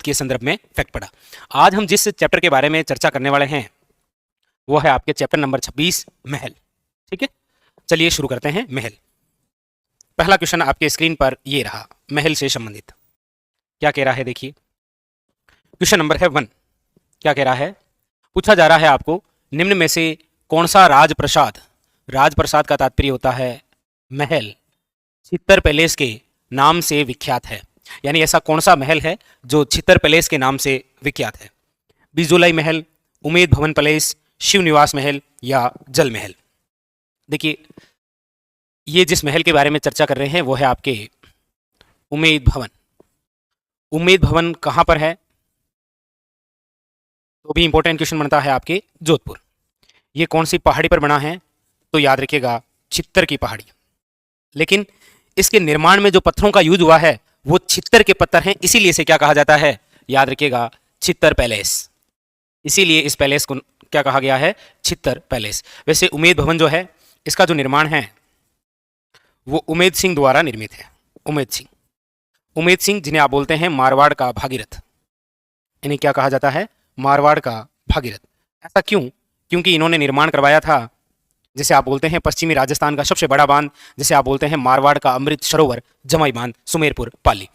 युद्ध के संदर्भ में फैक्ट पढ़ा। आज हम जिस चैप्टर के बारे में चर्चा करने वाले हैं वो है आपके चैप्टर नंबर 26 महल। ठीक है, चलिए शुरू करते हैं। महल, पहला क्वेश्चन आपके स्क्रीन पर ये रहा, महल से संबंधित क्या कह रहा है। देखिए क्वेश्चन नंबर है 1, क्या कह रहा है, पूछा जा रहा है आपको निम्न में से कौन सा राजप्रसाद, राजप्रसाद का तात्पर्य होता है महल, चित्तर पैलेस के नाम से विख्यात है। यानी ऐसा कौन सा महल है जो चित्तर पैलेस के नाम से विख्यात है। बिजोलाई महल, उमेद भवन पैलेस, शिव निवास महल या जल महल। देखिए ये जिस महल के बारे में चर्चा कर रहे हैं वो है आपके उमेद भवन। उमेद भवन कहाँ पर है, तो भी इंपॉर्टेंट क्वेश्चन बनता है आपके जोधपुर। ये कौन सी पहाड़ी पर बना है, तो याद रखिएगा चित्तर की पहाड़ी। लेकिन इसके निर्माण में जो पत्थरों का यूज हुआ है वो चित्तर के पत्थर हैं, इसीलिए इसे क्या कहा जाता है, याद रखिएगा चित्तर पैलेस। इसीलिए इस पैलेस को क्या कहा गया है, चित्तर पैलेस। वैसे उमेद भवन जो है इसका जो निर्माण है वो उमेद सिंह द्वारा निर्मित है। उमेद सिंह जिन्हें आप बोलते हैं मारवाड़ का भागीरथ, इन्हें क्या कहा जाता है, मारवाड़ का भागीरथ। ऐसा क्यों, क्योंकि इन्होंने निर्माण करवाया था जिसे आप बोलते हैं पश्चिमी राजस्थान का सबसे बड़ा बांध, जिसे आप बोलते हैं मारवाड़ का अमृत सरोवर जमाई बांध, सुमेरपुर पाली।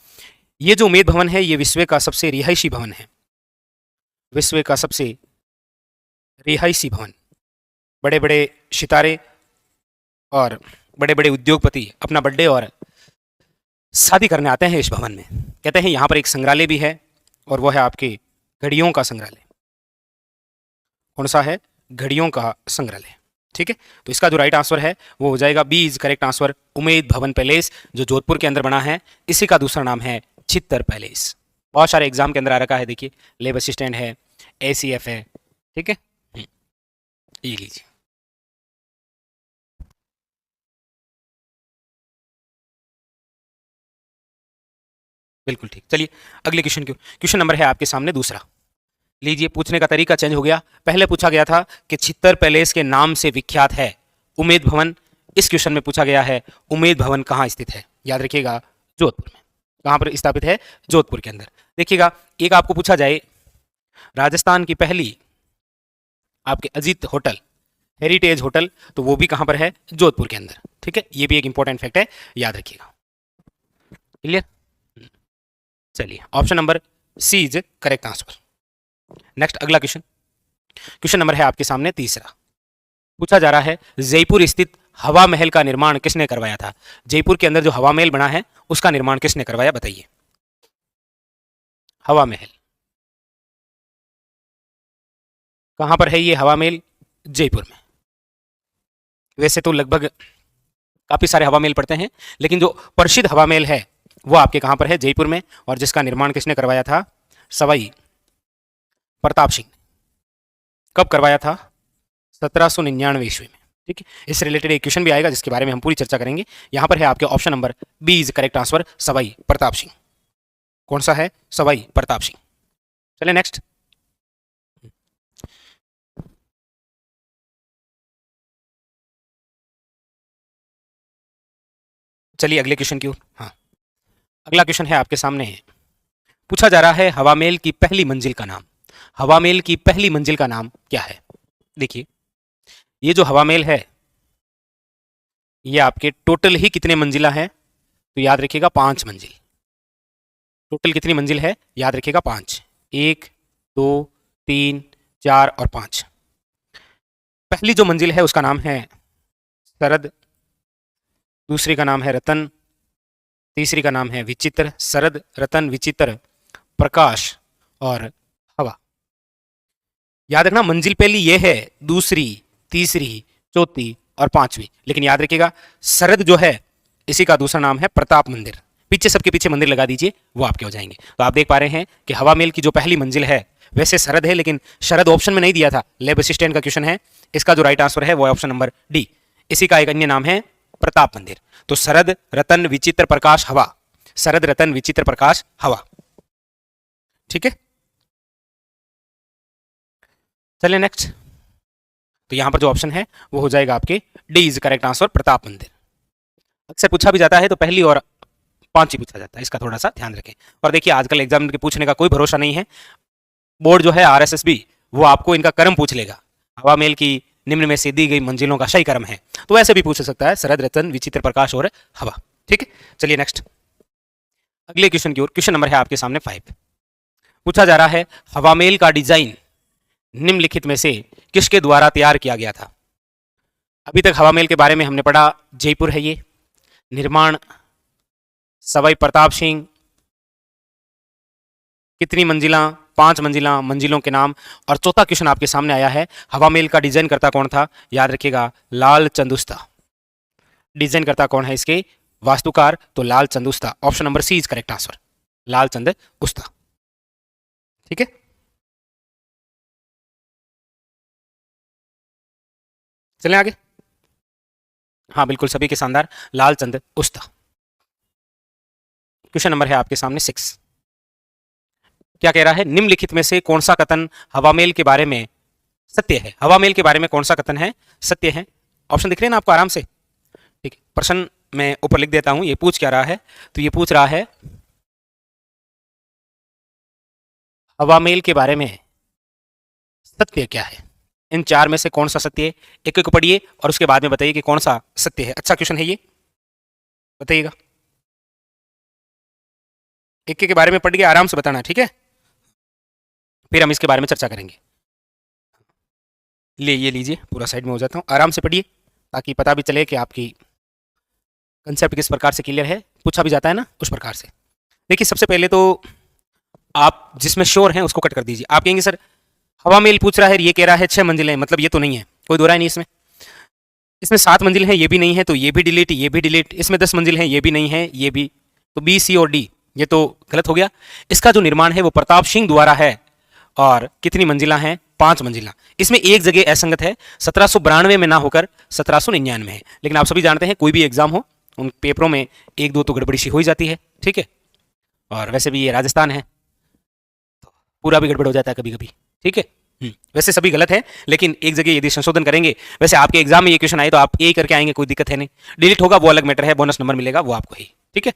ये जो उमेद भवन है ये विश्व का सबसे रिहायशी भवन है, विश्व का सबसे रिहायशी भवन। बड़े बड़े सितारे और बड़े बड़े उद्योगपति अपना बर्थडे और शादी करने आते हैं इस भवन में। कहते हैं यहाँ पर एक संग्रहालय भी है और वो है आपके घड़ियों का संग्रहालय। कौन सा है, घड़ियों का संग्रहालय। ठीक है, तो इसका जो राइट आंसर है वो हो जाएगा B is correct answer, Umaid Bhawan Palace जो जोधपुर के अंदर बना है, इसी का दूसरा नाम है चित्तर पैलेस। बहुत सारे एग्जाम के अंदर आ रखा है, देखिए लेबर असिस्टेंट है, ACF है। ठीक है, ये लीजिए। बिल्कुल ठीक। चलिए अगले क्वेश्चन नंबर है आपके सामने दूसरा। लीजिए, पूछने का तरीका चेंज हो गया। पहले पूछा गया था कि चित्तर पैलेस के नाम से विख्यात है उमेद भवन। इस क्वेश्चन में पूछा गया है उमेद भवन कहाँ स्थित है, याद रखिएगा जोधपुर में। कहाँ पर स्थापित है, जोधपुर के अंदर। देखिएगा एक आपको पूछा जाए राजस्थान की पहली आपके अजीत होटल, हेरिटेज होटल, तो वो भी कहाँ पर है, जोधपुर के अंदर। ठीक है, ये भी एक इंपॉर्टेंट फैक्ट है, याद रखिएगा। क्लियर, चलिए option number C is correct answer. Next अगला क्वेश्चन नंबर है आपके सामने तीसरा। पूछा जा रहा है जयपुर स्थित हवा महल का निर्माण किसने करवाया था। जयपुर के अंदर जो हवा महल बना है उसका निर्माण किसने करवाया, बताइए। हवा महल कहां पर है, ये हवा महल जयपुर में। वैसे तो लगभग काफी सारे हवा महल पड़ते हैं, लेकिन जो प्रसिद्ध हवा महल है वो आपके कहां पर है, जयपुर में। और जिसका निर्माण किसने करवाया था, सवाई प्रताप सिंह। कब करवाया था, 1799 ईस्वी में। ठीक है, इससे रिलेटेड एक क्वेश्चन भी आएगा जिसके बारे में हम पूरी चर्चा करेंगे। यहां पर है आपके option number B is correct answer, Sawai Pratap Singh. कौन सा है, सवाई प्रताप सिंह। चलिए नेक्स्ट। चलिए अगले क्वेश्चन की ओर। हाँ, अगला क्वेश्चन है आपके सामने है। पूछा जा रहा है हवा महल की पहली मंजिल का नाम। हवा महल की पहली मंजिल का नाम क्या है। देखिए ये जो हवा महल है ये आपके टोटल ही कितने मंजिला है, तो याद रखिएगा 5 मंजिल। टोटल कितनी मंजिल है, याद रखिएगा 5, 1 2 3 4 और 5। पहली जो मंजिल है उसका नाम है शरद, दूसरी का नाम है रतन, तीसरी का नाम है विचित्र। शरद, रतन, विचित्र, प्रकाश और हवा। याद रखना मंजिल पहली ये है, दूसरी, तीसरी, चौथी और 5वीं। लेकिन याद रखिएगा शरद जो है इसी का दूसरा नाम है प्रताप मंदिर। पीछे सबके पीछे मंदिर लगा दीजिए, वो आपके हो जाएंगे। तो आप देख पा रहे हैं कि हवा महल की जो पहली मंजिल है वैसे शरद है, लेकिन शरद ऑप्शन में नहीं दिया था, लैब असिस्टेंट का क्वेश्चन है। इसका जो राइट आंसर है वो ऑप्शन नंबर डी। इसी का एक अन्य नाम है प्रताप मंदिर। तो शरद, रतन, विचित्र, प्रकाश, हवा। शरद, रतन, विचित्र, प्रकाश, हवा। ठीक है, चलिए नेक्स्ट। तो यहां पर जो ऑप्शन है वो हो जाएगा आपके D is correct answer, Pratap मंदिर। अक्सर पूछा भी जाता है तो पहली और 5 ही पूछा जाता है, इसका थोड़ा सा ध्यान रखें। और देखिए आजकल एग्जाम के पूछने का कोई भरोसा नहीं है। बोर्ड जो है आरएसएसबी वो आपको इनका क्रम पूछ लेगा, हवा महल की निम्न में से दी गई मंजिलों का सही क्रम है, तो ऐसे भी पूछ सकता है, शरद रतन विचित्र प्रकाश और हवा। ठीक है, चलिए नेक्स्ट अगले क्वेश्चन की ओर। क्वेश्चन नंबर है आपके सामने 5। पूछा जा रहा है हवा महल का डिजाइन निम्नलिखित में से किसके द्वारा तैयार किया गया था। अभी तक हवा महल के बारे में हमने पढ़ा, जयपुर है ये, निर्माण सवाई प्रताप सिंह, कितनी मंजिला, 5 मंजिला, मंजिलों के नाम। और चौथा क्वेश्चन आपके सामने आया है हवा महल का डिजाइन करता कौन था, याद रखिएगा लाल चंदुस्ता। डिजाइन करता कौन है इसके, वास्तुकार, तो Lal Chandusta. Option number C is correct answer, Lal Chand Usta. ठीक है, चलें आगे। हाँ बिल्कुल, सभी के शानदार, लाल चंद उस्ता। क्वेश्चन नंबर है आपके सामने 6। क्या कह रहा है, निम्नलिखित में से कौन सा कथन हवा महल के बारे में सत्य है। हवा महल के बारे में कौन सा कथन है, सत्य है। ऑप्शन दिख रहे हैं ना आपको आराम से। ठीक है, प्रश्न मैं ऊपर लिख देता हूं, ये पूछ क्या रहा है, तो ये पूछ रहा है हवा महल के बारे में सत्य क्या है। इन 4 में से कौन सा सत्य है, एक एक पढ़िए और उसके बाद में बताइए कि कौन सा सत्य है। अच्छा क्वेश्चन है ये, बताइएगा। एक के बारे में पढ़ के आराम से बताना, ठीक है, फिर हम इसके बारे में चर्चा करेंगे। ये लीजिए, पूरा साइड में हो जाता हूँ, आराम से पढ़िए ताकि पता भी चले कि आपकी कंसेप्ट किस प्रकार से क्लियर है, पूछा भी जाता है ना उस प्रकार से। देखिए सबसे पहले तो आप जिसमें श्योर हैं उसको कट कर दीजिए। आप कहेंगे सर हवा महल पूछ रहा है, ये कह रहा है 6 मंजिलें, मतलब ये तो नहीं है, कोई दो राय नहीं इसमें। इसमें 7 मंजिल है, ये भी नहीं है, तो ये भी डिलीट, ये भी डिलीट। इसमें 10 मंजिल है, ये भी नहीं है, ये भी, तो बी सी और डी ये तो गलत हो गया। इसका जो निर्माण है वो प्रताप सिंह द्वारा है, और कितनी मंजिला हैं, 5 मंजिला। इसमें एक जगह असंगत है, 1792 में ना होकर 1799 में है। लेकिन आप सभी जानते हैं कोई भी एग्जाम हो उन पेपरों में 1-2 तो गड़बड़ी सी हो ही जाती है, ठीक है। और वैसे भी ये राजस्थान है तो पूरा भी गड़बड़ हो जाता है कभी कभी, ठीक है। वैसे सभी गलत है, लेकिन एक जगह यदि संशोधन करेंगे, वैसे आपके एग्जाम में ये क्वेश्चन आए तो आप यही करके आएंगे, कोई दिक्कत है नहीं। डिलीट होगा वो अलग मैटर है, बोनस नंबर मिलेगा वो आपको ही, ठीक है।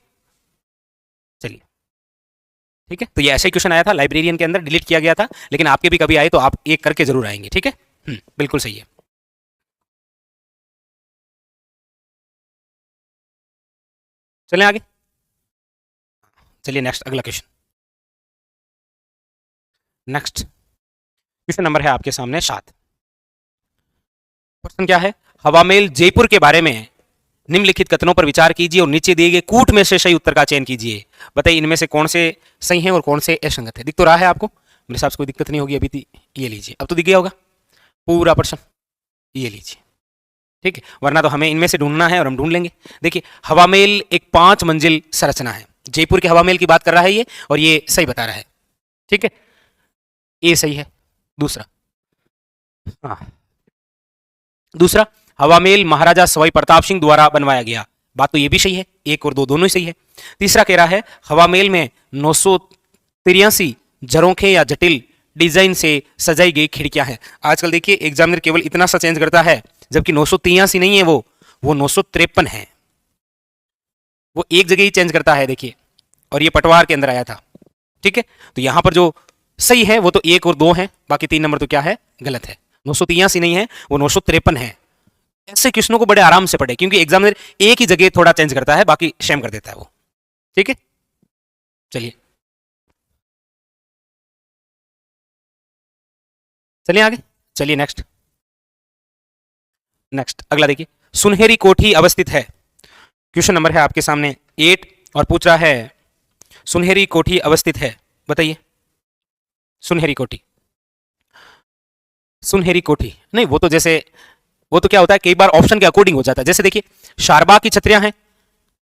चलिए ठीक है, तो ये ऐसा ही क्वेश्चन आया था लाइब्रेरियन के अंदर, डिलीट किया गया था, लेकिन आपके भी कभी आए तो आप एक करके जरूर आएंगे, ठीक है। बिल्कुल सही है। चलें आगे, चलिए नेक्स्ट अगला क्वेश्चन। नेक्स्ट क्वेश्चन नंबर है आपके सामने 7। क्वेश्चन क्या है, हवा महल जयपुर के बारे में निम्नलिखित कथनों पर विचार कीजिए और नीचे दिए गए कूट में से सही उत्तर का चयन कीजिए। बताइए इनमें से कौन से सही हैं और कौन से असंगत है। दिख तो रहा है आपको, मेरे हिसाब से कोई दिक्कत नहीं होगी अभी थी। ये लीजिए, अब तो दिख गया होगा पूरा प्रश्न, ये लीजिए, ठीक है, वरना तो हमें इनमें से ढूंढना है और हम ढूंढ लेंगे। देखिए हवा महल एक 5 मंजिल संरचना है, जयपुर के हवा महल की बात कर रहा है ये, और ये सही बता रहा है, ठीक है, ये सही है। दूसरा, हाँ दूसरा, हवा महल महाराजा सवाई प्रताप सिंह द्वारा बनवाया गया, बात तो ये भी सही है, 1 और 2 दोनों ही सही है। तीसरा कह रहा है हवा महल में 983 झरोखे या जटिल डिजाइन से सजाई गई खिड़कियां हैं। आजकल देखिए एग्जामिनर केवल इतना सा चेंज करता है, जबकि 983 नहीं है, वो 953 है, वो एक जगह ही चेंज करता है, देखिए। और ये पटवार के अंदर आया था, ठीक है। तो यहां पर जो सही है वो तो 1 और 2 है, बाकी 3 नंबर तो क्या है, गलत है। 983 नहीं है, वो 953 है। ऐसे क्वेश्चनों को बड़े आराम से पढ़े, क्योंकि एग्जामिनर एक ही जगह थोड़ा चेंज करता है, बाकी सेम कर देता है वो, ठीक है। चलिए चलिए आगे, चलिए नेक्स्ट अगला देखिए, सुनहरी कोठी अवस्थित है। क्वेश्चन नंबर है आपके सामने 8 और पूछ रहा है सुनहरी कोठी अवस्थित है, बताइए। सुनहरी कोठी, सुनहरी कोठी नहीं, वो तो जैसे, वो तो क्या होता है कई बार ऑप्शन के अकॉर्डिंग हो जाता है। जैसे देखिए शारबाग की छतरियां हैं,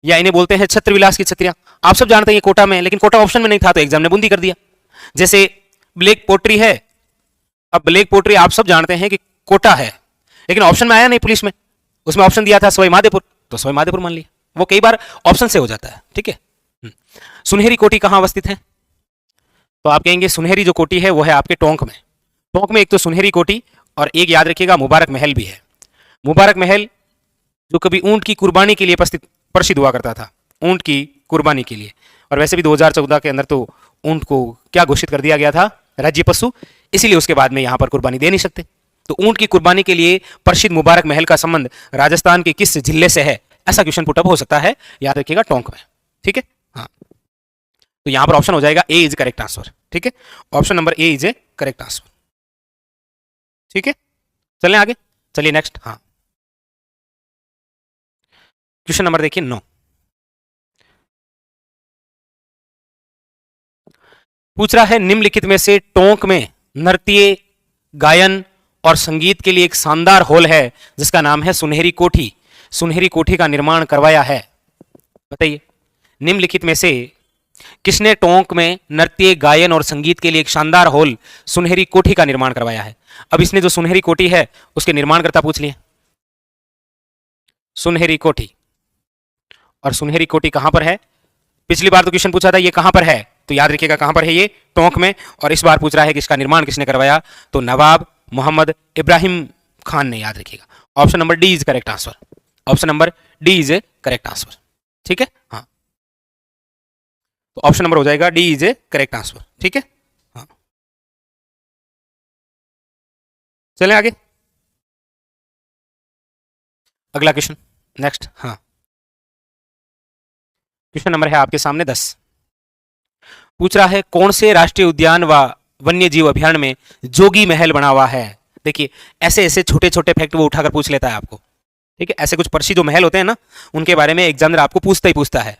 या इन्हें बोलते हैं छत्र विलास की छतरियां, आप सब जानते हैं ये कोटा में, लेकिन कोटा ऑप्शन में नहीं था तो एग्जाम ने बूंदी कर दिया। जैसे ब्लैक पोट्री है, अब ब्लैक पोट्री आप सब जानते हैं कि कोटा है, लेकिन ऑप्शन में आया नहीं पुलिस में, उसमें ऑप्शन दिया था सवाई माधोपुर, तो सवाई माधोपुर मान लिया। वो कई बार ऑप्शन से हो जाता है, ठीक है। सुनहरी कोठी कहां अवस्थित है, तो आप कहेंगे सुनहरी जो कोठी है वो है आपके टोंक में। टोंक में एक तो सुनहरी कोठी और एक याद रखिएगा मुबारक महल भी है। मुबारक महल जो कभी ऊंट की कुर्बानी के लिए प्रसिद्ध हुआ करता था, ऊंट की कुर्बानी के लिए। और वैसे भी 2014 के अंदर तो ऊंट को क्या घोषित कर दिया गया था, राज्य पशु, इसीलिए उसके बाद में यहां पर कुर्बानी दे नहीं सकते। तो ऊंट की कुर्बानी के लिए प्रसिद्ध मुबारक महल का संबंध राजस्थान के किस जिले से है, ऐसा क्वेश्चन पुटअप हो सकता है, याद रखिएगा टोंक में। ठीक है, हाँ, तो यहां पर ऑप्शन हो जाएगा ए इज करेक्ट आंसर। ठीक है, option number A is A correct answer. ठीक है, चलें आगे, चलिए नेक्स्ट। हाँ, क्वेश्चन नंबर देखिए 9। पूछ रहा है निम्नलिखित में से टोंक में नृत्य, गायन और संगीत के लिए एक शानदार हॉल है जिसका नाम है सुनहरी कोठी। सुनहरी कोठी का निर्माण करवाया है, बताइए निम्नलिखित में से किसने टोंक में नृत्य, गायन और संगीत के लिए एक शानदार हॉल सुनहरी कोठी का निर्माण करवाया है। अब इसने जो सुनहरी कोठी है उसके निर्माणकर्ता पूछ लिए, सुनहरी कोठी। और सुनहरी कोठी कहां पर है, पिछली बार तो क्वेश्चन पूछा था ये कहां पर है, तो याद रखिएगा कहां पर है, ये टोंक में। और इस बार पूछ रहा है कि इसका निर्माण किसने करवाया, तो नवाब मोहम्मद इब्राहिम खान ने, याद रखिएगा। Option number D is correct answer. Option number D is A correct answer. ठीक है, हाँ, तो ऑप्शन नंबर हो जाएगा D is A correct answer. ठीक है, हाँ, चलें आगे, अगला क्वेश्चन नेक्स्ट। हाँ, क्वेश्चन नंबर है आपके सामने 10। पूछ रहा है कौन से राष्ट्रीय उद्यान व वन्य जीव अभ्यारण्य में जोगी महल बना हुआ है। देखिए ऐसे ऐसे छोटे छोटे फैक्ट वो उठाकर पूछ लेता है आपको। ठीक है, ऐसे कुछ प्रसिद्ध जो महल होते हैं ना, उनके बारे में एग्जामिनर आपको पूछता ही पूछता है।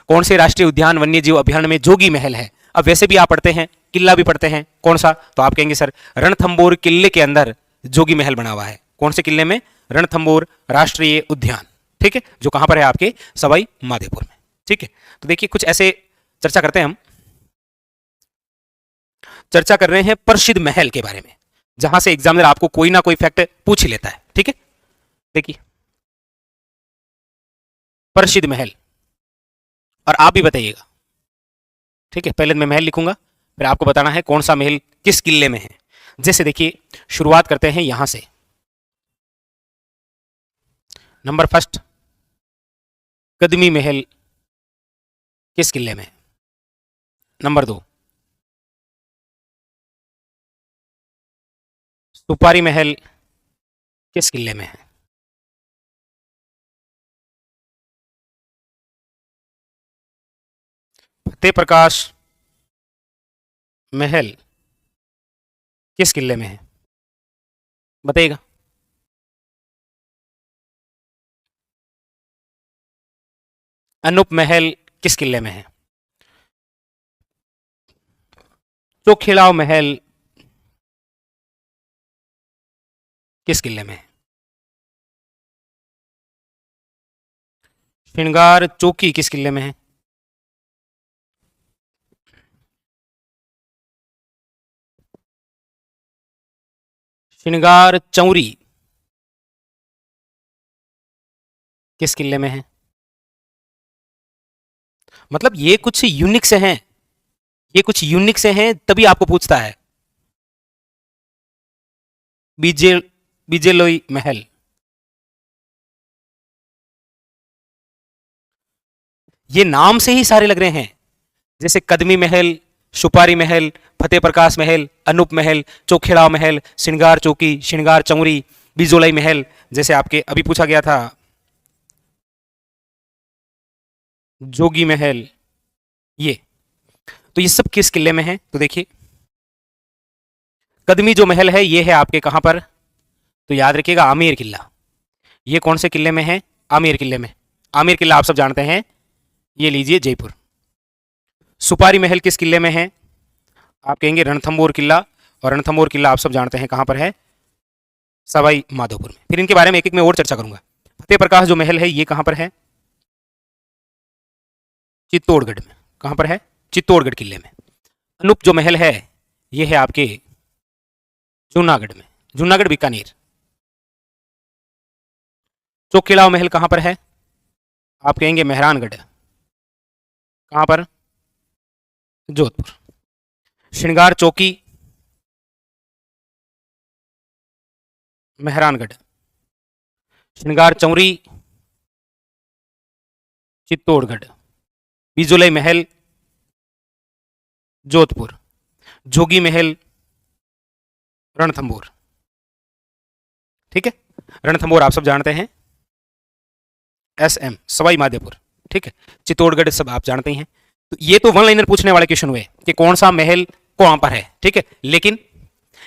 कौन से राष्ट्रीय उद्यान वन्य जीव अभ्यारण्य में जोगी महल है। अब वैसे भी आप पढ़ते हैं, किला भी पढ़ते हैं, कौन सा, तो आप कहेंगे सर रणथंबोर किले के अंदर जोगी महल बना हुआ है। कौन से किले में, रणथंबोर राष्ट्रीय उद्यान। ठीक है, जो कहां पर है, आपके सवाई माधोपुर में। ठीक है, तो देखिए कुछ ऐसे चर्चा करते हैं, हम चर्चा कर रहे हैं प्रसिद्ध महल के बारे में, जहां से एग्जामिनर आपको कोई ना कोई फैक्ट पूछ ही लेता है। ठीक है, देखिए प्रसिद्ध महल, और आप भी बताइएगा। ठीक है, पहले मैं महल लिखूंगा, फिर आपको बताना है कौन सा महल किस किले में है। जैसे देखिए शुरुआत करते हैं यहां से, नंबर फर्स्ट, कदमी महल किस किले में है। नंबर 2, सुपारी महल किस किले में है। फतेह प्रकाश महल किस किले में है, बताइएगा। अनूप महल किस किले में है। चोखिड़ाव महल किस किले में है। श्रृंगार चौकी किस किले में है। श्रृंगार चौरी किस किले में है। मतलब ये कुछ यूनिक से हैं, ये कुछ यूनिक से हैं, तभी आपको पूछता है। बीजे बीजेलोई महल, ये नाम से ही सारे लग रहे हैं, जैसे कदमी महल, सुपारी महल, फतेह प्रकाश महल, अनूप महल, चोखेड़ाव महल, श्रृंगार चौकी, श्रृंगार चौरी, बिजोलाई महल, जैसे आपके अभी पूछा गया था जोगी महल। ये तो ये सब किस किले में है, तो देखिए कदमी जो महल है ये है आपके कहां पर, तो याद रखिएगा आमेर किला। ये कौन से किले में है, आमेर किले में। आमेर किला आप सब जानते हैं, ये लीजिए जयपुर। सुपारी महल किस किले में है, आप कहेंगे रणथंबोर किला, और रणथंबोर किला आप सब जानते हैं कहां पर है, सवाई माधोपुर में। फिर इनके बारे में एक एक में और चर्चा करूंगा। फतेह प्रकाश जो महल है ये कहां पर है, चित्तौड़गढ़ में। कहां पर है, चित्तौड़गढ़ किले में। अनूप जो महल है ये है आपके जूनागढ़ में, जूनागढ़ बीकानेर। चोखिड़ाव महल कहां पर है, आप कहेंगे मेहरानगढ़। कहां पर, जोधपुर। श्रृंगार चौकी मेहरानगढ़। श्रृंगार चौरी चित्तौड़गढ़। बिजोलई महल जोधपुर, जोगी महल रणथंभौर। ठीक है, रणथंभौर आप सब जानते हैं, SM सवाई माधोपुर। ठीक है, चित्तौड़गढ़ सब आप जानते हैं। तो ये तो वन लाइनर पूछने वाले क्वेश्चन हुए कि कौन सा महल कहां पर है। ठीक है, लेकिन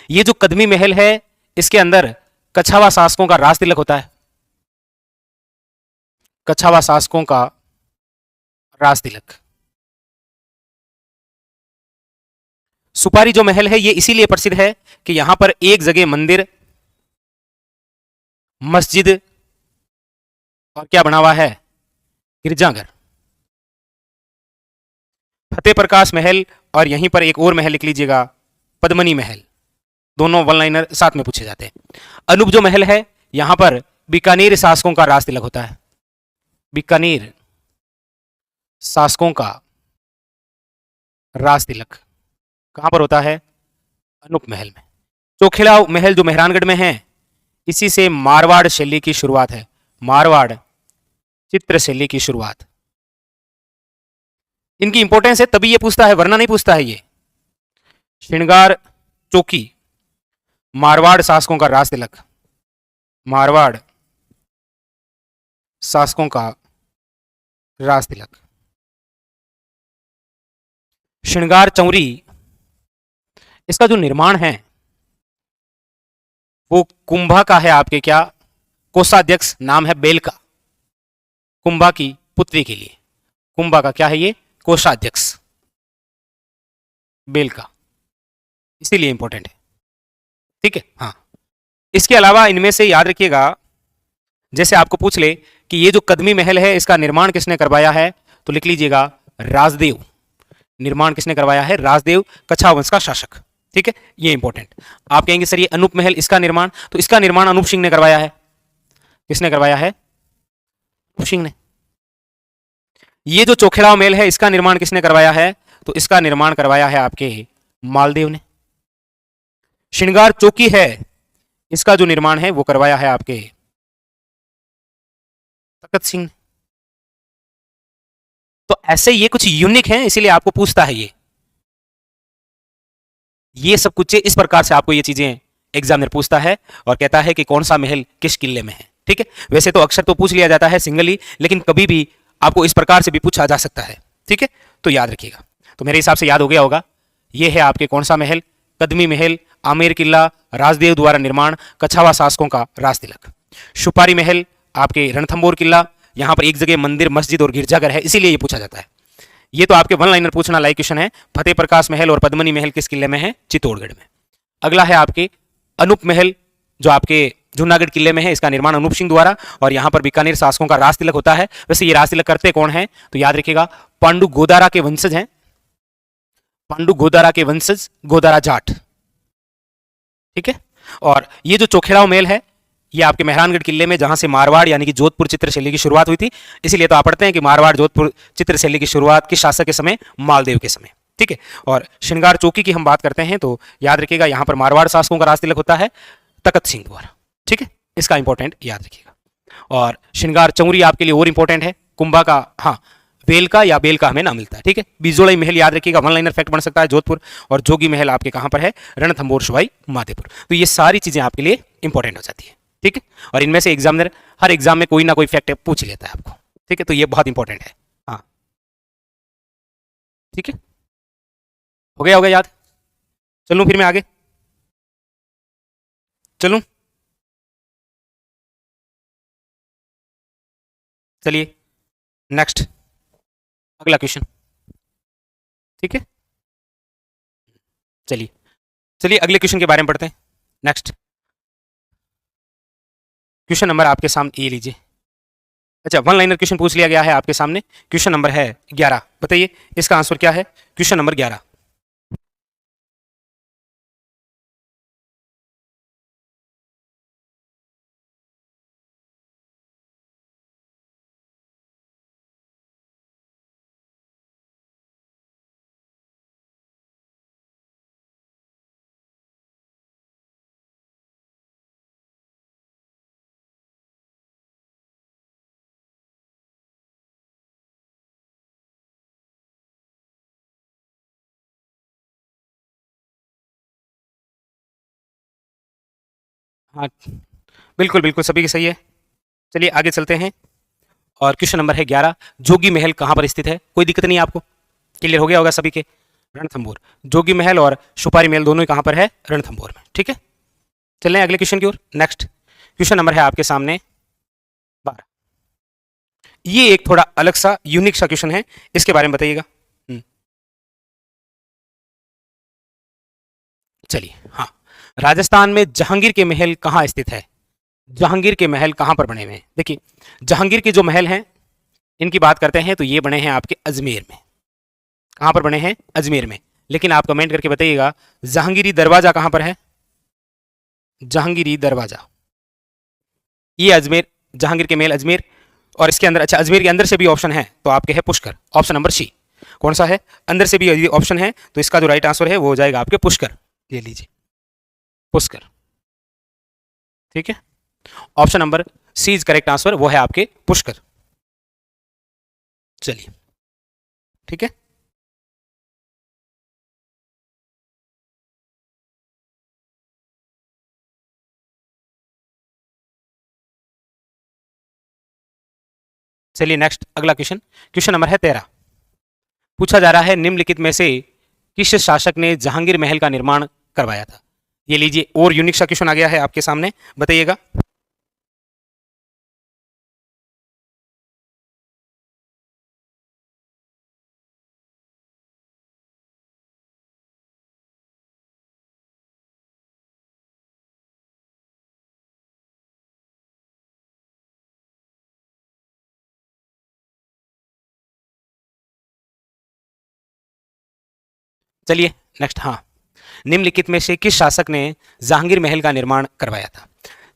ये जो कदमी महल है इसके अंदर कछावा शासकों का राज तिलक होता है। कछावा शासकों का राज तिलक। सुपारी जो महल है ये इसीलिए प्रसिद्ध है कि यहां पर एक जगह मंदिर, मस्जिद और क्या बना हुआ है, गिरजाघर। फतेह प्रकाश महल और यहीं पर एक और महल लिख लीजिएगा, पद्मनी महल। दोनों वन लाइनर साथ में पूछे जाते हैं। अनूप जो महल है यहां पर बीकानेर शासकों का राज तिलक होता है। बीकानेर शासकों का राज तिलक कहां पर होता है, अनूप महल में। चोखेड़ा महल जो मेहरानगढ़ में है, इसी से मारवाड़ शैली की शुरुआत है। मारवाड़ चित्र शैली की शुरुआत। इनकी इंपॉर्टेंस है तभी ये पूछता है, वरना नहीं पूछता है ये। श्रृंगार चौकी मारवाड़ शासकों का राज तिलक, मारवाड़ शासकों का राज तिलक। श्रृंगार चौरी, इसका जो निर्माण है वो कुंभा का है आपके क्या, कोषाध्यक्ष नाम है बेलका, कुंभा की पुत्री के लिए। कुंभा का क्या है ये, कोषाध्यक्ष बेलका, इसीलिए इंपॉर्टेंट है। ठीक है, हाँ। इसके अलावा इनमें से याद रखिएगा, जैसे आपको पूछ ले कि ये जो कदमी महल है इसका निर्माण किसने करवाया है, तो लिख लीजिएगा राजदेव। निर्माण किसने करवाया है, राजदेव, कछावा वंश का शासक। ठीक है, ये इंपॉर्टेंट। आप कहेंगे सर ये अनूप महल इसका निर्माण, तो इसका निर्माण अनूप सिंह ने करवाया है। किसने करवाया है, अनूप सिंह ने। ये जो चोखेड़ा महल है इसका निर्माण किसने करवाया है, तो इसका निर्माण करवाया है आपके मालदेव ने। श्रृंगार चौकी है, इसका जो निर्माण है वो करवाया है आपके तखत सिंह ने। तो ऐसे ये कुछ यूनिक हैं, इसीलिए आपको पूछता है ये सब कुछ इस प्रकार से आपको ये चीजें एग्जामिनर पूछता है और कहता है कि कौन सा महल किस किले में है। ठीक है, वैसे तो अक्सर तो पूछ लिया जाता है सिंगली, लेकिन कभी भी आपको इस प्रकार से भी पूछा जा सकता है। ठीक है, तो याद रखिएगा। तो मेरे हिसाब से याद हो गया होगा, ये है आपके कौन सा महल, कदमी महल, आमेर किला, राजदेव द्वारा निर्माण, कछावा शासकों का राज तिलक। सुपारी महल आपके रणथंभौर किला, यहां पर एक जगह मंदिर, मस्जिद और गिरजाघर है, इसीलिए ये पूछा जाता है। ये तो आपके वन लाइनर पूछना लाइक क्वेश्चन है। फतेह प्रकाश महल और पद्मनी महल किस किले में है, चित्तौड़गढ़ में। अगला है आपके अनूप महल, जो आपके जूनागढ़ किले में है, इसका निर्माण अनूप सिंह द्वारा, और यहां पर बीकानेर शासकों का राज तिलक होता है। वैसे ये राज तिलक करते कौन है, तो याद रखिएगा पांडु गोदारा के वंशज हैं, पांडु गोदारा के वंशज, गोदारा जाट। ठीक है, और ये जो चोखेड़ाव महल है ये आपके मेहरानगढ़ किले में, जहां से मारवाड़ यानी कि जोधपुर चित्रशैली की शुरुआत हुई थी, इसीलिए तो आप पढ़ते हैं कि मारवाड़ जोधपुर चित्रशैली की शुरुआत किस शासक के समय, मालदेव के समय। ठीक है, और श्रृंगार चौकी की हम बात करते हैं तो याद रखिएगा यहां पर मारवाड़ शासकों का राज तिलक होता है तखत सिंह द्वारा। ठीक है, इसका इंपॉर्टेंट याद रखिएगा। और श्रृंगार चौरी आपके लिए और इंपॉर्टेंट है, कुंभा का, हाँ, वेलका या बेलका हमें ना मिलता है। ठीक है, बिजोड़ई महल याद रखिएगा, वन लाइनर फैक्ट बन सकता है, जोधपुर। और जोगी महल आपके कहां पर है, रणथंभौर सवाई माधोपुर। तो ये सारी चीजें आपके लिए इंपॉर्टेंट हो जाती है। ठीक है, और इनमें से एग्जामिनर हर एग्जाम में कोई ना कोई फैक्ट पूछ लेता है आपको। ठीक है, तो ये बहुत इंपॉर्टेंट है। हाँ, ठीक है, हो गया याद। चलूं फिर मैं आगे, चलूं, चलिए नेक्स्ट, अगला क्वेश्चन। ठीक है, चलिए चलिए अगले क्वेश्चन के बारे में पढ़ते हैं। नेक्स्ट क्वेश्चन नंबर आपके सामने ये लीजिए। अच्छा, वन लाइनर क्वेश्चन पूछ लिया गया है आपके सामने। क्वेश्चन नंबर है 11, बताइए इसका आंसर क्या है, क्वेश्चन नंबर 11। हाँ, बिल्कुल बिल्कुल सभी की सही है। चलिए आगे चलते हैं। और क्वेश्चन नंबर है 11, जोगी महल कहाँ पर स्थित है? कोई दिक्कत नहीं है आपको? क्लियर हो गया होगा सभी के? रणथंभौर। जोगी महल और सुपारी महल दोनों ही कहाँ पर है? रणथंभौर में। ठीक है, चलें अगले क्वेश्चन की ओर। नेक्स्ट क्वेश्चन नंबर है आपके सामने 12। ये एक थोड़ा अलग सा यूनिक सा क्वेश्चन है, इसके बारे में बताइएगा। चलिए, हाँ, राजस्थान में जहांगीर के महल कहाँ स्थित है? जहांगीर के महल कहाँ पर बने हुए हैं? देखिए, जहांगीर के जो महल हैं इनकी बात करते हैं तो ये बने हैं आपके अजमेर में। कहाँ पर बने हैं? अजमेर में। लेकिन आप कमेंट करके बताइएगा जहांगीरी दरवाजा कहाँ पर है? जहांगीरी दरवाजा, ये अजमेर, जहांगीर के महल अजमेर। और इसके अंदर, अच्छा, अजमेर के अंदर से भी ऑप्शन है तो आपके है पुष्कर, ऑप्शन नंबर सी। कौन सा है? अंदर से भी यदि ऑप्शन है तो इसका जो राइट आंसर है वो हो जाएगा आपके पुष्कर। ले लीजिए, पुष्कर। ठीक है, option number C is correct answer, वो है आपके पुष्कर। चलिए, ठीक है, चलिए नेक्स्ट अगला क्वेश्चन। क्वेश्चन नंबर है 13। पूछा जा रहा है निम्नलिखित में से किस शासक ने जहांगीर महल का निर्माण करवाया था? ये लीजिए, और यूनिक सा क्वेश्चन आ गया है आपके सामने, बताइएगा। चलिए नेक्स्ट, हाँ, निम्नलिखित में से किस शासक ने जहांगीर महल का निर्माण करवाया था?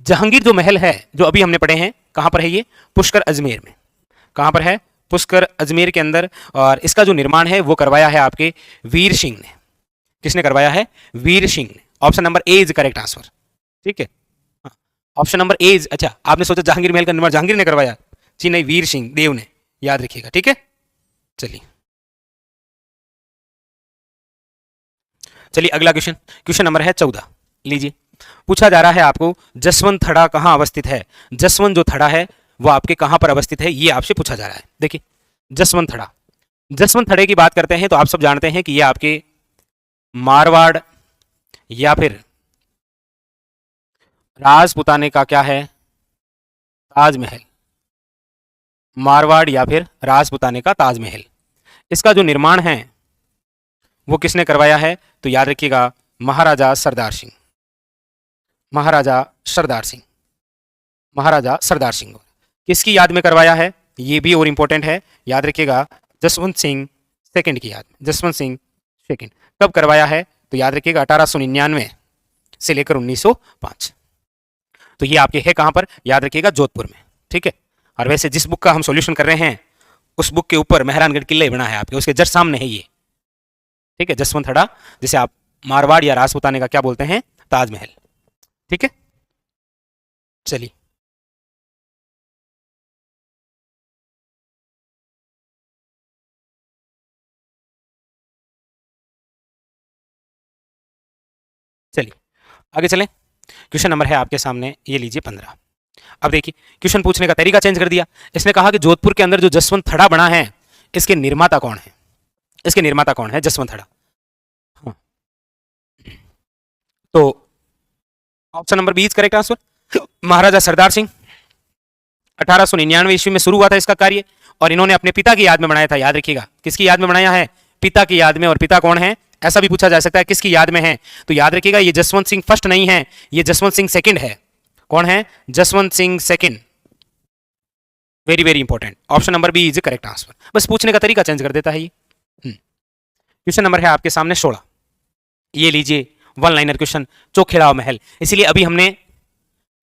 जहांगीर जो महल है जो अभी हमने पढ़े हैं, कहां पर है ये? पुष्कर अजमेर में। कहां पर है? पुष्कर अजमेर के अंदर। और इसका जो निर्माण है वो करवाया है आपके वीर सिंह ने। किसने करवाया है? वीर सिंह ने। Option number A is correct answer. ठीक है, हाँ, ऑप्शन नंबर ए इज, अच्छा, आपने सोचा जहांगीर महल का निर्माण जहांगीर ने करवाया? जी नहीं, वीर सिंह देव ने, याद रखिएगा। ठीक है, चलिए, चलिए अगला क्वेश्चन। क्वेश्चन नंबर है 14। लीजिए, पूछा जा रहा है आपको जसवंत थड़ा कहां अवस्थित है? जसवंत जो थड़ा है वो आपके कहां पर अवस्थित है, ये आपसे पूछा जा रहा है। देखिए, जसवंत थड़ा, जसवंत थड़े की बात करते हैं तो आप सब जानते हैं कि ये आपके मारवाड़ या फिर राजपुताने का क्या है? ताजमहल। मारवाड़ या फिर राजपुताने का ताजमहल, इसका जो निर्माण है वो किसने करवाया है? तो याद रखिएगा, महाराजा सरदार सिंह। महाराजा सरदार सिंह, महाराजा सरदार सिंह। किसकी याद में करवाया है? ये भी और इंपॉर्टेंट है, याद रखिएगा, जसवंत सिंह सेकंड की याद में। जसवंत सिंह सेकंड कब करवाया है? तो याद रखिएगा 1899 से लेकर 1905। तो ये आपके है कहां पर? याद रखिएगा, जोधपुर में। ठीक है, और वैसे जिस बुक का हम सॉल्यूशन कर रहे हैं उस बुक के ऊपर मेहरानगढ़ किले बना है आपके, उसके जस्ट सामने है ये। ठीक है, जसवंत थड़ा, जिसे आप मारवाड़ या राजपुताने का क्या बोलते हैं? ताजमहल। ठीक है, चलिए, चलिए आगे चलें। क्वेश्चन नंबर है आपके सामने, ये लीजिए 15। अब देखिए, क्वेश्चन पूछने का तरीका चेंज कर दिया। इसने कहा कि जोधपुर के अंदर जो जसवंत थड़ा बना है इसके निर्माता कौन है? इसके निर्माता कौन है जसवंत थड़ा? हाँ, तो option number B is correct answer, Maharaja Sardar Singh. 1899 ईस्वी में शुरू हुआ था इसका कार्य और इन्होंने अपने पिता की याद में बनाया था। याद रखिएगा, किसकी याद में बनाया है? पिता की याद में। और पिता कौन है ऐसा भी पूछा जा सकता है, किसकी याद में है? तो याद रखिएगा, ये जसवंत सिंह फर्स्ट नहीं है, ये जसवंत सिंह सेकंड है। कौन है? Jaswant Singh second. Very very important, option number B is correct answer. बस पूछने का तरीका चेंज कर देता है ये। क्वेश्चन नंबर है आपके सामने 16। ये लीजिए, वन लाइनर क्वेश्चन, चोखेड़ाव महल। इसीलिए अभी हमने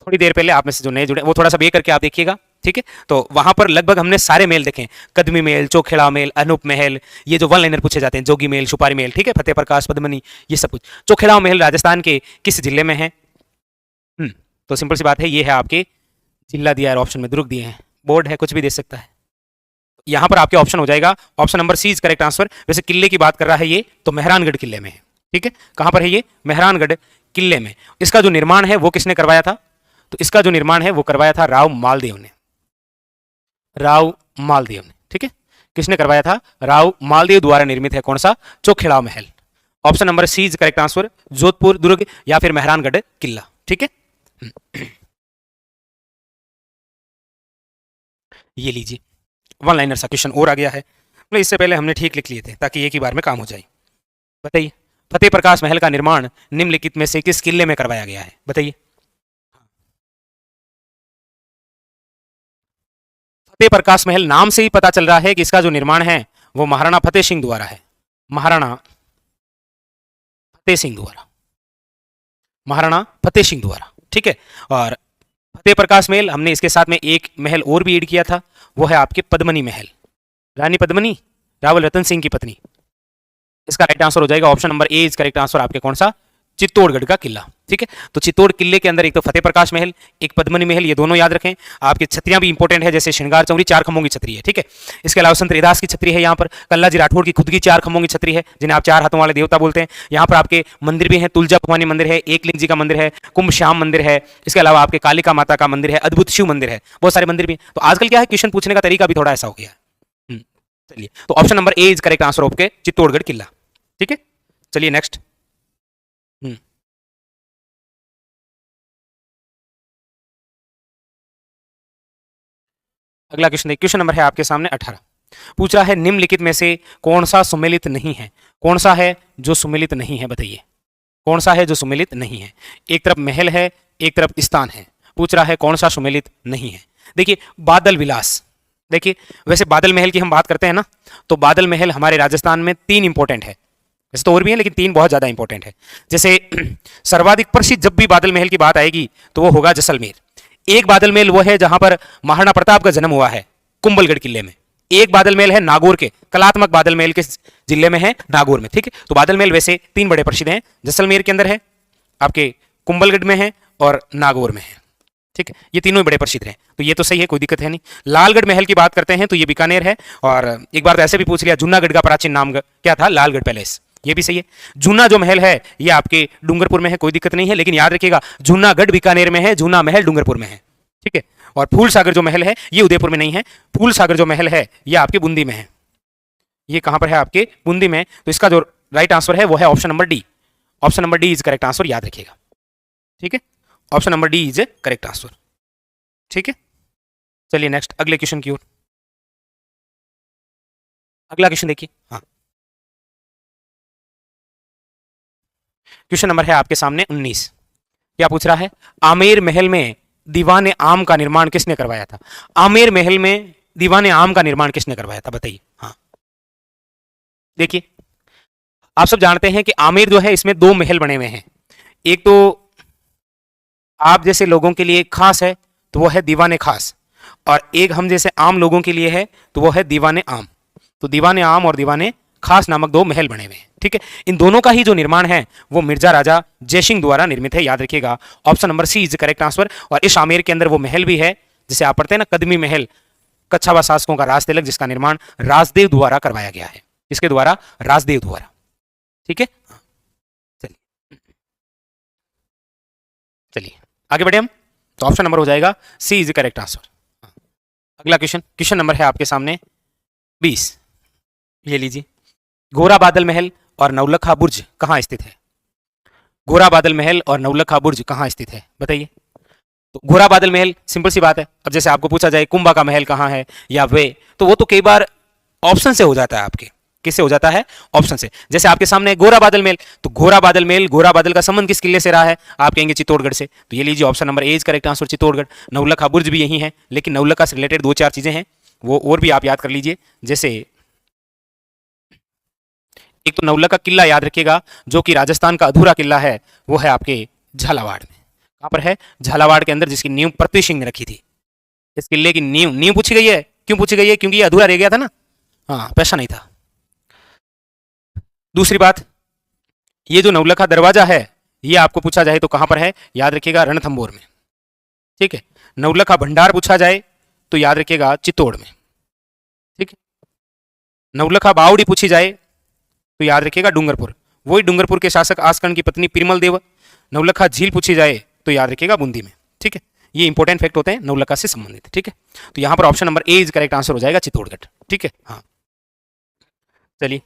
थोड़ी देर पहले, आप में से जो नए जुड़े वो थोड़ा सा बे करके आप देखिएगा। ठीक है, तो वहां पर लगभग हमने सारे मेल देखे, कदमी मेल, चोखेड़ा मेल, अनूप महल, ये जो वन लाइनर पूछे जाते हैं, जोगी मेल, सुपारी मेल, ठीक है, फतेह प्रकाश, पद्मनी, ये सब कुछ। चोखेड़ा महल राजस्थान के किस जिले में है? तो सिंपल सी बात है, ये है आपके जिला दिया है, ऑप्शन में दुर्ग दिए हैं, बोर्ड है, कुछ भी दे सकता है। यहां पर आपके ऑप्शन हो जाएगा, option number C is correct answer. वैसे किले की बात कर रहा है ये, तो मेहरानगढ़ किले में है। ठीक है, कहां पर है ये? मेहरानगढ़ किले में। इसका जो निर्माण है वो किसने करवाया था? तो इसका जो निर्माण है वो करवाया था राव मालदेव ने, राव मालदेव ने। ठीक है, किसने करवाया था? राव मालदेव द्वारा निर्मित है कौन सा? Chokhera Mahal. Option number C is correct answer, Jodhpur दुर्ग या फिर मेहरानगढ़ किला। ठीक है, ये लीजिए वन लाइनर सा क्वेश्चन और आ गया है, मतलब इससे पहले हमने ठीक लिख लिए थे ताकि एक ही बार में काम हो जाए। बताइए, फतेह प्रकाश महल का निर्माण निम्नलिखित में से किस किले में करवाया गया है? बताइए। फतेह प्रकाश महल नाम से ही पता चल रहा है कि इसका जो निर्माण है वो महाराणा फतेह सिंह द्वारा है, महाराणा फतेह सिंह द्वारा, महाराणा फतेह सिंह द्वारा। ठीक है, और फतेह प्रकाश महल हमने इसके साथ में एक महल और भी ऐड किया था, वो है आपके पद्मनी महल, रानी पद्मनी, रावल रतन सिंह की पत्नी। इसका राइट आंसर हो जाएगा option number A is correct answer आपके कौन सा? चित्तौड़गढ़ का किला। ठीक है, तो चित्तौड़ किले के अंदर एक तो फतेह प्रकाश महल, एक पद्मनी महल, ये दोनों याद रखें। आपकी छत्रियां भी इंपॉर्टेंट है, जैसे श्रृंगार चौरी 4 खंभों की छतरी है। ठीक है, इसके अलावा संत रैदास की छतरी है, यहाँ पर कल्ला जी राठौड़ की खुद की 4 खंभों की छतरी है, जिन्हें आप 4 हाथों वाले देवता बोलते हैं। यहाँ पर आपके मंदिर भी हैं, तुलजा भवानी मंदिर है, एकलिंग जी का मंदिर है, कुंभ श्याम मंदिर है, इसके अलावा आपके कालिका माता का मंदिर है, अद्भुत शिव मंदिर है, बहुत सारे मंदिर भी। तो आजकल क्या है, क्वेश्चन पूछने का तरीका भी थोड़ा ऐसा हो गया है। चलिए, तो option number A is correct answer आपके चित्तौड़गढ़ किला। ठीक है, चलिए नेक्स्ट। अगला क्वेश्चन देखिए, क्वेश्चन नंबर है आपके सामने 18। पूछ रहा है निम्नलिखित में से कौन सा सुमेलित नहीं है? कौन सा है जो सुमेलित नहीं है? बताइए, कौन सा है जो सुमेलित नहीं है? एक तरफ महल है, एक तरफ स्थान है, पूछ रहा है कौन सा सुमेलित नहीं है। देखिए, बादल विलास। देखिए, वैसे बादल महल की हम बात करते हैं ना, तो बादल महल हमारे राजस्थान में 3 इंपॉर्टेंट है, वैसे तो और भी है लेकिन 3 बहुत ज्यादा इंपॉर्टेंट है। जैसे सर्वाधिक प्रसिद्ध जब भी बादल महल की बात आएगी तो वो होगा जैसलमेर। एक बादल महल वो है जहां पर महाराणा प्रताप का जन्म हुआ है, कुंभलगढ़ किले में। एक बादल महल है नागौर के, कलात्मक बादल महल के जिले में है, नागौर में। ठीक है, तो बादल महल वैसे 3 बड़े प्रसिद्ध हैं, जैसलमेर के अंदर है, आपके कुंभलगढ़ में है और नागौर में है। ठीक है, ये तीनों बड़े प्रसिद्ध हैं, तो ये तो सही है, कोई दिक्कत है नहीं। लालगढ़ महल की बात करते हैं तो ये बीकानेर है, और एक बार तो ऐसे भी पूछ लिया, जूनागढ़ का प्राचीन नाम क्या था? लालगढ़ पैलेस, ये भी सही है। जूना जो महल है ये आपके डूंगरपुर में है, कोई दिक्कत नहीं है, लेकिन याद रखिएगा जूनागढ़ बीकानेर में है, जूना महल डूंगरपुर में है। ठीक है, और फूल सागर जो महल है ये उदयपुर में नहीं है, फूल सागर जो महल है ये आपके बूंदी में है। ये कहां पर है? आपके बूंदी में। तो इसका जो राइट आंसर है वो है option number D. Option number D is correct answer, याद रखिएगा। ठीक है, option number D is correct answer. ठीक है, चलिए नेक्स्ट अगले क्वेश्चन की ओर। अगला क्वेश्चन देखिए। हाँ, क्वेश्चन नंबर है आपके सामने 19। क्या पूछ रहा है? आमेर महल में दीवाने आम का निर्माण किसने करवाया था? आमेर महल में दीवाने आम का निर्माण किसने करवाया था? बताइए। हाँ, देखिए, आप सब जानते हैं कि आमेर जो है इसमें 2 महल बने हुए हैं। एक तो आप जैसे लोगों के लिए खास है तो वो है दीवाने खास, और एक हम जैसे आम लोगों के लिए है तो वो है दीवाने आम। तो दीवाने आम और दीवाने खास नामक 2 महल बने हुए हैं। ठीक है, इन दोनों का ही जो निर्माण है वो मिर्जा राजा जयसिंह द्वारा निर्मित है, याद रखिएगा। Option number C is correct answer. और इस आमेर के अंदर वो महल भी है जिसे आप पढ़ते हैं ना, कदमी महल, कच्छावा शासकों का राज तिलक, जिसका निर्माण राजदेव द्वारा करवाया गया है। इसके द्वारा? राजदेव द्वारा। ठीक है, चलिए चलिए आगे बढ़े हम। तो ऑप्शन नंबर हो जाएगा सी इज करेक्ट आंसर। अगला क्वेश्चन, क्वेश्चन नंबर है आपके सामने 20। ये लीजिए, गोरा बादल महल और नवलखा बुर्ज कहाँ स्थित है? गोरा बादल महल और नवलखा बुर्ज कहाँ स्थित है? बताइए। तो गोरा बादल महल सिंपल सी बात है, अब जैसे आपको पूछा जाए कुंभा का महल कहाँ है या वे, तो वो तो कई बार ऑप्शन से हो जाता है। आपके किससे हो जाता है? ऑप्शन से। जैसे आपके सामने गोरा बादल महल, तो गोरा बादल महल, गोरा बादल का संबंध किस किले से रहा है? आप कहेंगे चित्तौड़गढ़ से। तो ये लीजिए, option number A is correct answer, Chittorgarh. Navlakha Burj भी यही है, लेकिन नवलखा से रिलेटेड 2-4 चीजें हैं, वो और भी आप याद कर लीजिए। जैसे एक तो नवलखा किला याद रखिएगा, जो कि राजस्थान का अधूरा किला है, वो है आपके झालावाड़ में। कहां पर है? झालावाड़ के अंदर, जिसकी नींव पृथ्वी सिंह ने रखी थी। इस किले की नींव पूछी गई है, क्यों पूछी गई है? क्योंकि ये अधूरा रह गया था ना, हाँ, पैसा नहीं था। दूसरी बात, ये जो नवलखा दरवाजा है ये आपको पूछा जाए तो कहां पर है? याद रखिएगा रणथंभौर में। ठीक है, नवलखा भंडार पूछा जाए तो याद रखिएगा चित्तौड़ में। ठीक है, नवलखा बावड़ी पूछी जाए तो याद रखिएगा डूंगरपुर, वही डूंगरपुर के शासक आसकर्ण की पत्नी पिरमल देव। नवलखा झील पूछी जाए तो याद रखिएगा बूंदी में। ठीक है, ये इंपॉर्टेंट फैक्ट होते हैं नवलखा से संबंधित। ठीक है, तो यहां पर option number A is correct answer हो जाएगा, चित्तौड़गढ़। ठीक है, हाँ चलिए।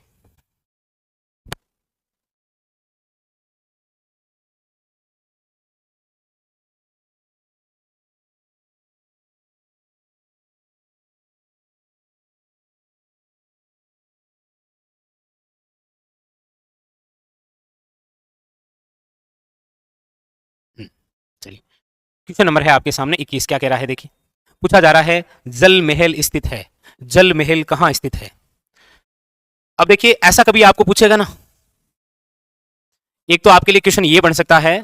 चलिए, क्वेश्चन नंबर है आपके सामने 21, क्या कह रहा है देखिए। पूछा जा रहा है जल महल स्थित है, जल महल कहां स्थित है। अब देखिए ऐसा कभी आपको पूछेगा ना, एक तो आपके लिए क्वेश्चन ये बन सकता है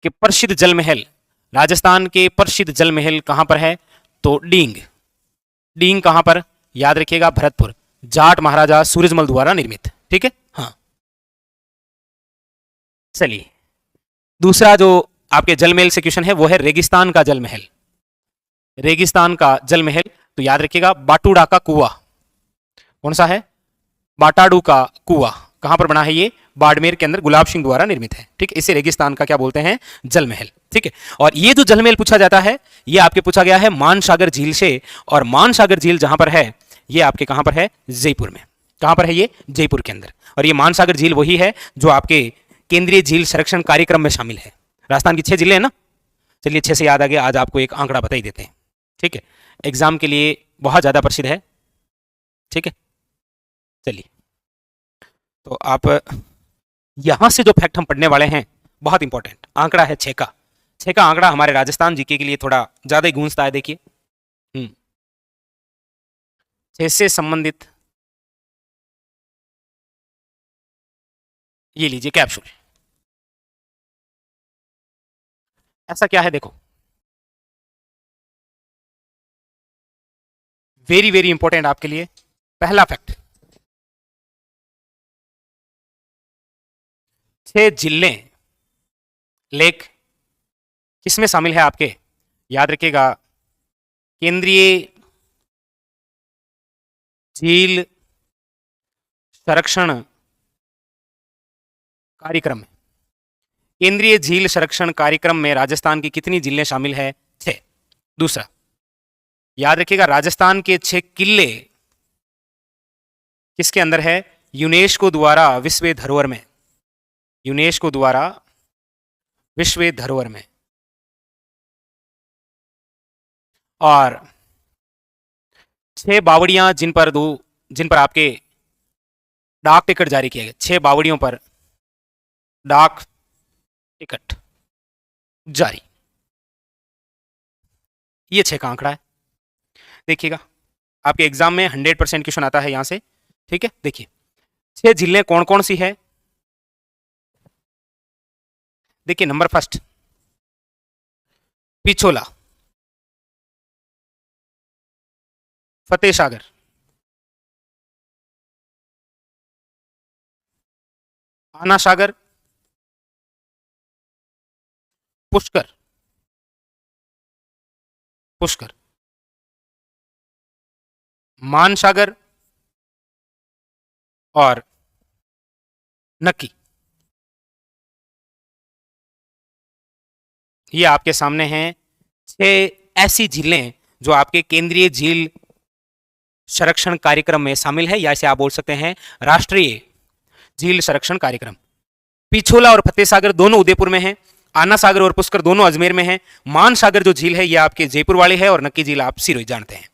कि प्रसिद्ध जल महल, राजस्थान के प्रसिद्ध जल महल कहां पर है, तो डींग। डींग कहां पर, याद रखिएगा भरतपुर, जाट महाराजा सूरजमल द्वारा निर्मित। ठीक है, हाँ चलिए। दूसरा जो आपके जल महल से क्वेश्चन है वो है रेगिस्तान का जल महल। रेगिस्तान का जल महल, तो याद रखिएगा बाटूड़ा का कुआं। कौन सा है, बाटाडू का कुआं। कहां पर बना है ये, बाड़मेर के अंदर गुलाब सिंह द्वारा निर्मित है। ठीक है, इसे रेगिस्तान का क्या बोलते हैं, जल महल। ठीक है, और ये जो जल महल पूछा जाता है ये आपके पूछा गया है मानसागर झील से, और मानसागर झील जहां पर है ये आपके कहां पर है, जयपुर में। कहां पर है ये, जयपुर के अंदर। और ये मानसागर झील वही है जो आपके केंद्रीय झील संरक्षण कार्यक्रम में शामिल है। राजस्थान की 6 जिले हैं ना, चलिए 6 से याद आ गया, आज आपको एक आंकड़ा बता ही देते हैं। ठीक है, एग्जाम के लिए बहुत ज्यादा प्रसिद्ध है। ठीक है, चलिए तो आप यहां से जो फैक्ट हम पढ़ने वाले हैं बहुत इंपॉर्टेंट आंकड़ा है 6 का। 6 का आंकड़ा हमारे राजस्थान जीके के लिए थोड़ा ज्यादा ही गूंजता है। देखिए 6 से संबंधित ये लीजिए कैप्सूल। ऐसा क्या है देखो, वेरी वेरी इंपॉर्टेंट आपके लिए पहला फैक्ट, 6 जिले लेक किसमें शामिल है आपके, याद रखिएगा केंद्रीय झील संरक्षण कार्यक्रम में। केंद्रीय झील संरक्षण कार्यक्रम में राजस्थान की कितनी जिले शामिल है, 6। दूसरा याद रखिएगा राजस्थान के 6 किले किसके अंदर है, यूनेस्को द्वारा विश्व धरोहर में। यूनेस्को द्वारा विश्व धरोहर में। और 6 बावड़ियां जिन पर आपके डाक टिकट जारी किए गए, 6 बावड़ियों पर डाक टिकट जारी, ये 6 का आंकड़ा है। देखिएगा आपके एग्जाम में 100% क्वेश्चन आता है यहां से। ठीक है, देखिए 6 जिले कौन कौन सी है, देखिए नंबर फर्स्ट पिछोला, फतेह सागर, आना सागर, पुष्कर, पुष्कर, मानसागर और नक्की। ये आपके सामने हैं 6 ऐसी झीलें जो आपके केंद्रीय झील संरक्षण कार्यक्रम में शामिल है, या इसे आप बोल सकते हैं राष्ट्रीय झील संरक्षण कार्यक्रम। पिछोला और फतेह सागर दोनों उदयपुर में हैं, आना सागर और पुष्कर दोनों अजमेर में हैं, मान सागर जो झील है ये आपके जयपुर वाली है, और नक्की झील आप सिरोही जानते हैं।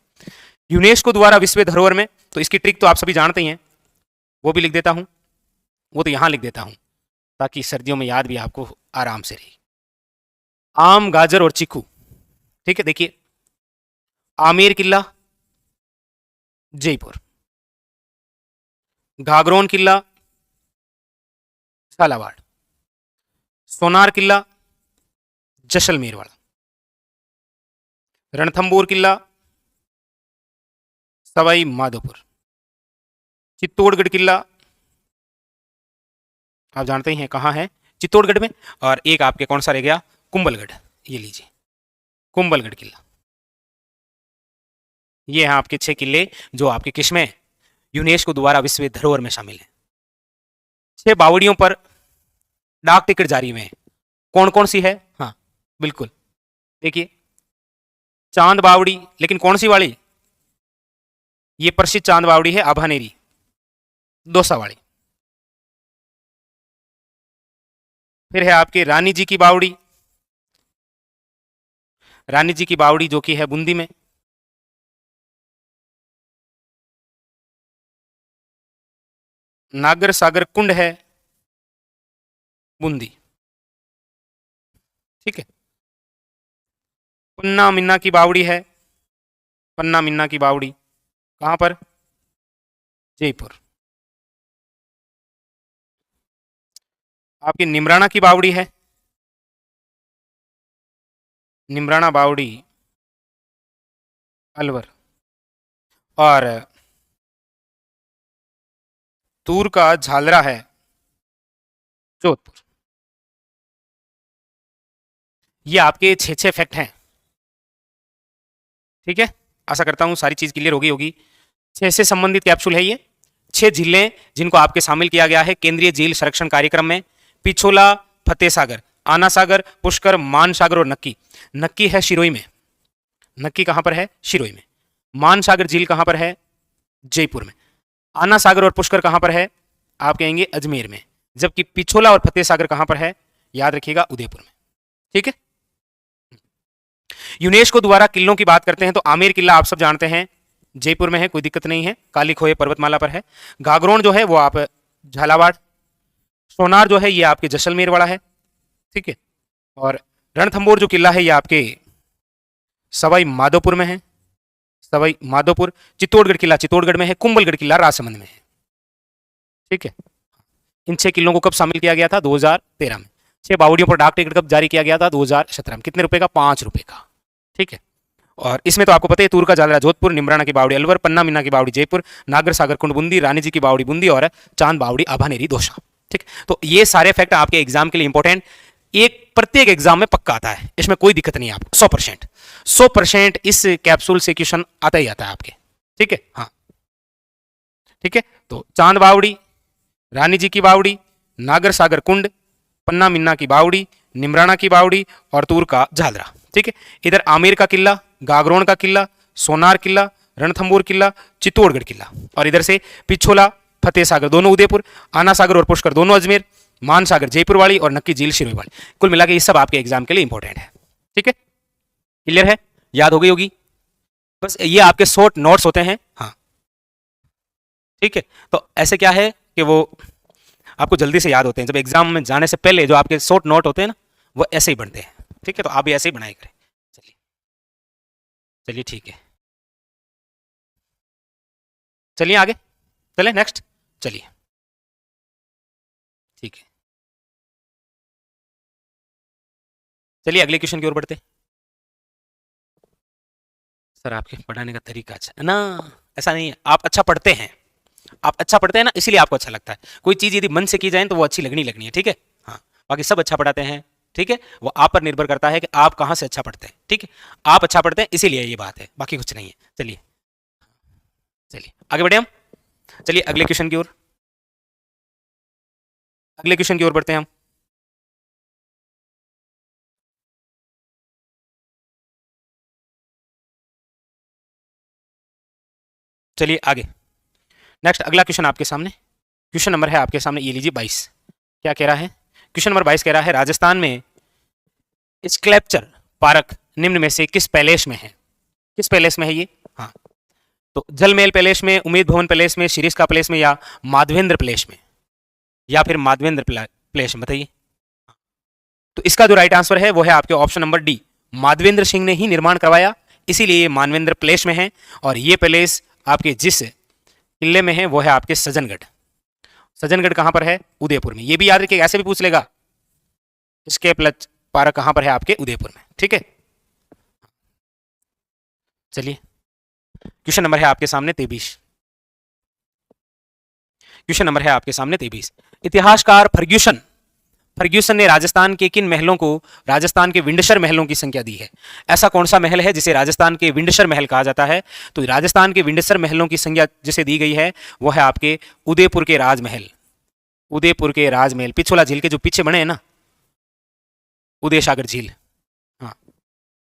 यूनेस्को द्वारा विश्व धरोहर में, तो इसकी ट्रिक तो आप सभी जानते ही हैं, वो भी लिख देता हूं, वो तो यहां लिख देता हूं ताकि सर्दियों में याद भी आपको आराम से रहे। आम, गाजर और चीकू। ठीक है, देखिए आमेर किला जयपुर, घाघरोन किला झालावाड़, सोनार किला जैसलमेर वाला, रणथंबोर किला सवाई माधोपुर, चित्तौड़गढ़ किला आप जानते ही हैं कहां है, चित्तौड़गढ़ में। और एक आपके कौन सा रह गया, कुंभलगढ़, ये लीजिए कुंभलगढ़ किला। ये हैं आपके 6 किले जो आपके किस में, यूनेस्को द्वारा विश्व धरोहर में शामिल है। 6 बावड़ियों पर डाक टिकट जारी में कौन कौन सी है, हाँ बिल्कुल देखिए चांद बावड़ी, लेकिन कौन सी वाली? ये प्रसिद्ध चांद बावड़ी है आभानेरी दोसावाड़ी। फिर है आपके रानी जी की बावड़ी, रानी जी की बावड़ी जो कि है बूंदी में। नागर सागर कुंड है बूंदी, ठीक है। पन्ना मिन्ना की बावड़ी है, पन्ना मिन्ना की बावड़ी कहां पर? जयपुर। आपकी निमराना की बावड़ी है, निमराना बावड़ी अलवर। और तूर का झालरा है जोधपुर। ये आपके 6 फैक्ट हैं, ठीक है। आशा करता हूं सारी चीज क्लियर होगी। 6 से संबंधित कैप्सूल है ये। 6 झीलें जिनको आपके शामिल किया गया है केंद्रीय झील संरक्षण कार्यक्रम में। पिछोला, फतेह सागर, आना सागर, पुष्कर, मान सागर और नक्की। नक्की है शिरोई में। नक्की कहां पर है? शिरोई में। मान सागर झील कहां पर है? जयपुर में। आना सागर और पुष्कर कहां पर है? आप कहेंगे अजमेर में। जबकि पिछोला और फतेह सागर कहां पर है? याद रखिएगा उदयपुर में, ठीक है। यूनेस्को द्वारा किलों की बात करते हैं तो आमेर किला आप सब जानते हैं जयपुर में है, कोई दिक्कत नहीं है, काली खोए पर्वतमाला पर है। गागरोन जो है वो आप झालावाड़। सोनार जो है ये आपके जैसलमेर वाला है, ठीक है। और रणथंबोर जो किला है ये आपके सवाई माधोपुर में है, सवाई माधोपुर। चित्तौड़गढ़ किला चित्तौड़गढ़ में है। कुंभलगढ़ किला राजसमंद में है, ठीक है। इन 6 किलों को कब शामिल किया गया था? 2013 में। 6 बावड़ियों पर डाक टिकट कब जारी किया गया था? 2017 में। कितने रुपए का? 5 रुपए का, ठीक है। और इसमें तो आपको पता है तूर का झालरा जोधपुर, निमराना की बावड़ी अलवर, पन्ना मिन्ना की बावड़ी जयपुर, नागर सागर कुंड बूंदी, रानी जी की बावड़ी बूंदी और चांद बावड़ी आभानेरी दोसा, ठीक। तो ये सारे फैक्ट आपके एग्जाम के लिए इंपॉर्टेंट, एक प्रत्येक एग्जाम में पक्का आता है, इसमें कोई दिक्कत नहीं है आपको। 100% इस कैप्सूल से क्वेश्चन आता ही आता है आपके, ठीक है। हाँ, ठीक है। तो चांद बावड़ी, रानी जी की बावड़ी, नागर सागर कुंड, पन्ना मिन्ना की बावड़ी, निमराना की बावड़ी और तूर का झालरा, ठीक है। इधर आमेर का किला, गागरोन का किला, सोनार किला, रणथंबोर किला, चित्तौड़गढ़ किला। और इधर से पिछोला, फतेह सागर दोनों उदयपुर, आना सागर और पुष्कर दोनों अजमेर, मान सागर जयपुर वाली और नक्की झील शिरोई वाली। कुल मिला के ये सब आपके एग्जाम के लिए इंपॉर्टेंट है, ठीक है। क्लियर है? याद हो गई होगी। बस ये आपके शॉर्ट नोट्स होते हैं, हाँ, ठीक है। तो ऐसे क्या है कि वो आपको जल्दी से याद होते हैं। जब एग्जाम में जाने से पहले जो आपके शॉर्ट नोट होते हैं ना, वो ऐसे ही बनते हैं, ठीक है। तो आप भी ऐसे ही बनाए करें। चलिए चलिए, ठीक है। चलिए आगे चले, नेक्स्ट चलिए, ठीक है। चलिए अगले क्वेश्चन की ओर बढ़ते। सर आपके पढ़ाने का तरीका अच्छा ना, ऐसा नहीं है। आप अच्छा पढ़ते हैं, आप अच्छा पढ़ते हैं ना, इसीलिए आपको अच्छा लगता है। कोई चीज यदि मन से की जाए तो वो अच्छी लगनी है, ठीक है। हाँ, बाकी सब अच्छा पढ़ाते हैं, ठीक है। वो आप पर निर्भर करता है कि आप कहाँ से अच्छा पढ़ते हैं, ठीक है। आप अच्छा पढ़ते हैं इसीलिए ये बात है, बाकी कुछ नहीं है। चलिए चलिए आगे बढ़े हम। चलिए अगले क्वेश्चन की ओर, अगले क्वेश्चन की ओर बढ़ते हैं हम। चलिए आगे, नेक्स्ट अगला क्वेश्चन आपके सामने। क्वेश्चन नंबर है आपके सामने, ये लीजिए 22। क्या कह रहा है? क्वेश्चन नंबर 22 कह रहा है राजस्थान में स्कल्पचर पार्क निम्न में से किस पैलेस में है? किस पैलेस में है ये? हाँ, तो जलमहल पैलेस में, उमेद भवन पैलेस में, शिरीष का पैलेस में या माधवेंद्र पैलेस में, या फिर माधवेंद्र पैलेस में, बताइए। तो इसका जो राइट आंसर है वो है आपके option number D, Madhavendra Singh ने ही निर्माण करवाया, इसीलिए ये मानवेंद्र पैलेस में है। और ये पैलेस आपके जिस किले में है वो है आपके सज्जनगढ़। सज्जनगढ़ कहां पर है? उदयपुर में। ये भी याद रखिएगा, ऐसे भी पूछ लेगा, इसके प्लस पार्क कहां पर है? आपके उदयपुर में, ठीक है। चलिए क्वेश्चन नंबर है आपके सामने 23। क्वेश्चन नंबर है आपके सामने 23। इतिहासकार फर्ग्यूसन, फर्ग्यूसन ने राजस्थान के किन महलों को राजस्थान के विंडसर महलों की संख्या दी है? ऐसा कौन सा महल है जिसे राजस्थान के विंडसर महल कहा जाता है? तो राजस्थान के विंडसर महलों की संख्या जिसे दी गई है वो है आपके उदयपुर के राजमहल। उदयपुर के राजमहल पिछोला झील के जो पीछे बने हैं ना, उदय सागर झील, हाँ,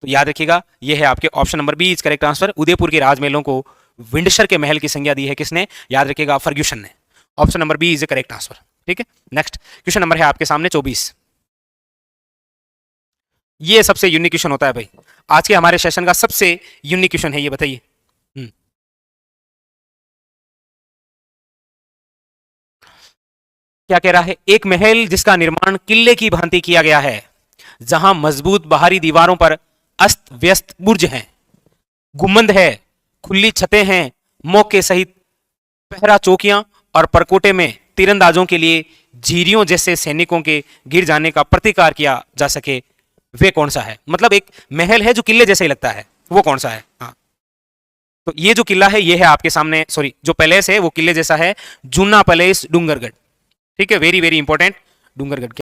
तो याद रखिएगा ये है आपके option number B is correct answer. Udaipur के राजमहलों को विंडसर के महल की संज्ञा दी है किसने? याद रखिएगा फर्ग्यूसन ने। Option number B is the correct answer. ठीक है, नेक्स्ट क्वेश्चन नंबर है आपके सामने 24। ये सबसे यूनिक क्वेश्चन होता है भाई, आज के हमारे सेशन का सबसे यूनिक क्वेश्चन है ये, बताइए। क्या कह रहा है? एक महल जिसका निर्माण किले की भांति किया गया है, जहां मजबूत बाहरी दीवारों पर अस्त व्यस्त बुर्ज हैं, गुंबद है, खुली छतें हैं, मौके सहित पहरा चौकियां और परकोटे में तीरंदाजों के लिए झीरियों जैसे सैनिकों के गिर जाने का प्रतिकार किया जा सके, वे कौन सा है? मतलब एक महल है जो किले जैसे ही लगता है, वो कौन सा है? हाँ, तो ये जो किला है ये है आपके सामने, सॉरी जो पैलेस है वो किले जैसा है, जूना पैलेस डूंगरगढ़। ठीक है, वेरी वेरी इंपॉर्टेंट, डूंगरगढ़।